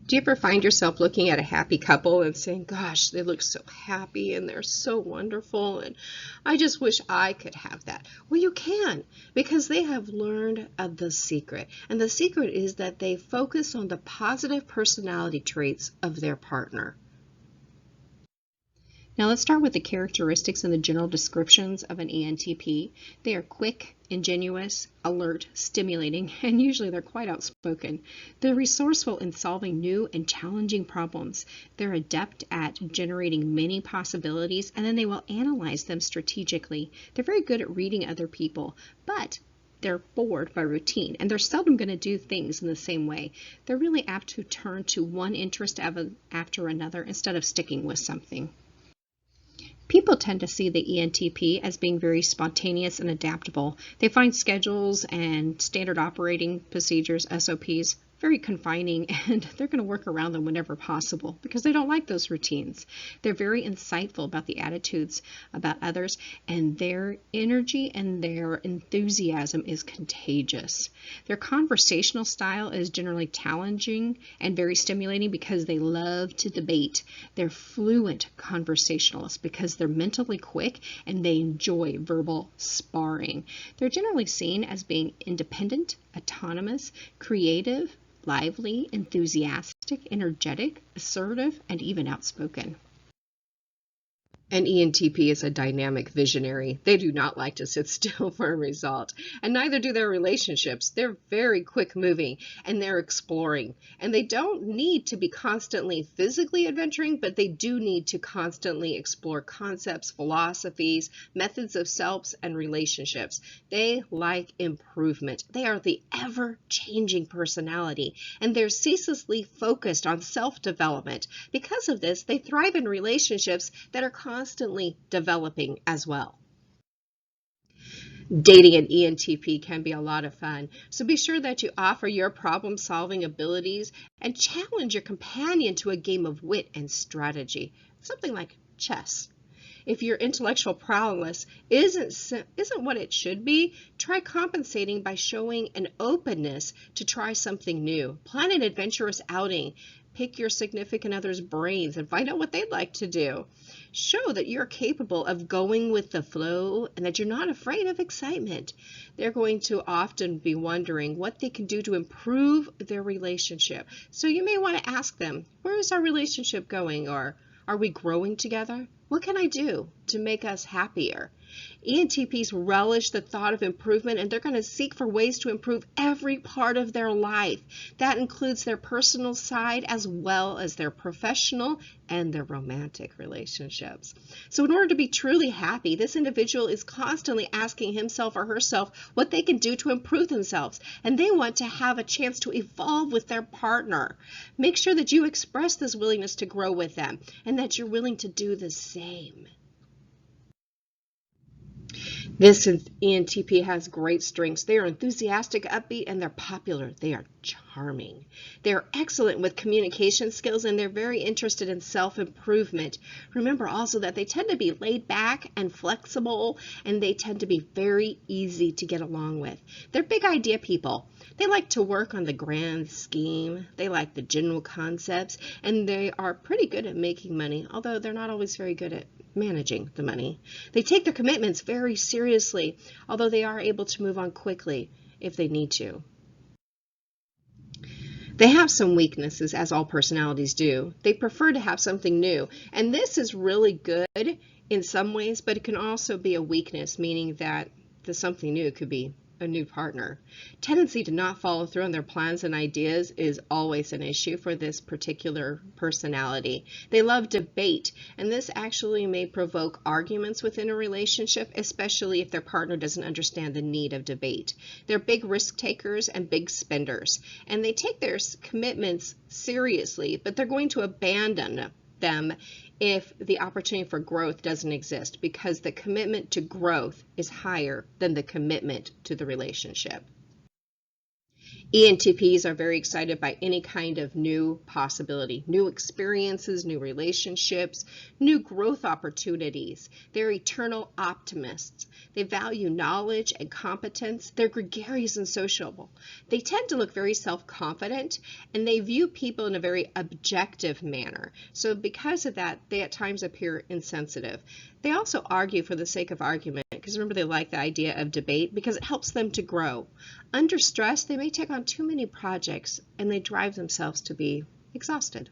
Do you ever find yourself looking at a happy couple and saying, gosh, they look so happy and they're so wonderful and I just wish I could have that? Well, you can, because they have learned of the secret. And the secret is that they focus on the positive personality traits of their partner. Now let's start with the characteristics and the general descriptions of an ENTP. They are quick, ingenuous, alert, stimulating, and usually they're quite outspoken. They're resourceful in solving new and challenging problems. They're adept at generating many possibilities, and then they will analyze them strategically. They're very good at reading other people, but they're bored by routine, and they're seldom going to do things in the same way. They're really apt to turn to one interest after another instead of sticking with something. People tend to see the ENTP as being very spontaneous and adaptable. They find schedules and standard operating procedures, SOPs, very confining, and they're going to work around them whenever possible because they don't like those routines. They're very insightful about the attitudes about others, and their energy and their enthusiasm is contagious. Their conversational style is generally challenging and very stimulating because they love to debate. They're fluent conversationalists because they're mentally quick and they enjoy verbal sparring. They're generally seen as being independent, autonomous, creative, lively, enthusiastic, energetic, assertive, and even outspoken. An ENTP is a dynamic visionary. They do not like to sit still for a result, and neither do their relationships. They're very quick moving and they're exploring, and they don't need to be constantly physically adventuring, but they do need to constantly explore concepts, philosophies, methods of selves, and relationships. They like improvement. They are the ever-changing personality, and they're ceaselessly focused on self-development. Because of this, they thrive in relationships that are constantly developing as well. Dating an ENTP can be a lot of fun, so be sure that you offer your problem-solving abilities and challenge your companion to a game of wit and strategy, something like chess. If your intellectual prowess isn't what it should be, try compensating by showing an openness to try something new. Plan an adventurous outing. Pick your significant other's brains and find out what they'd like to do. Show that you're capable of going with the flow and that you're not afraid of excitement. They're going to often be wondering what they can do to improve their relationship. So you may want to ask them, where is our relationship going? Or are we growing together? What can I do to make us happier? ENTPs relish the thought of improvement, and they're going to seek for ways to improve every part of their life. That includes their personal side as well as their professional and their romantic relationships. So in order to be truly happy, this individual is constantly asking himself or herself what they can do to improve themselves, and they want to have a chance to evolve with their partner. Make sure that you express this willingness to grow with them and that you're willing to do the same. This ENTP has great strengths. They are enthusiastic, upbeat, and they're popular. They are charming. They're excellent with communication skills, and they're very interested in self-improvement. Remember also that they tend to be laid back and flexible, and they tend to be very easy to get along with. They're big idea people. They like to work on the grand scheme. They like the general concepts, and they are pretty good at making money, although they're not always very good at managing the money. They take their commitments very seriously, although they are able to move on quickly if they need to. They have some weaknesses, as all personalities do. They prefer to have something new, and this is really good in some ways, but it can also be a weakness, meaning that the something new could be a new partner. Tendency to not follow through on their plans and ideas is always an issue for this particular personality. They love debate, and this actually may provoke arguments within a relationship, especially if their partner doesn't understand the need of debate. They're big risk takers and big spenders, and they take their commitments seriously, but they're going to abandon them if the opportunity for growth doesn't exist, because the commitment to growth is higher than the commitment to the relationship. ENTPs are very excited by any kind of new possibility, new experiences, new relationships, new growth opportunities. They're eternal optimists. They value knowledge and competence. They're gregarious and sociable. They tend to look very self-confident, and they view people in a very objective manner. So because of that, they at times appear insensitive. They also argue for the sake of argument, because remember, they like the idea of debate because it helps them to grow. Under stress, they may take on too many projects and they drive themselves to be exhausted.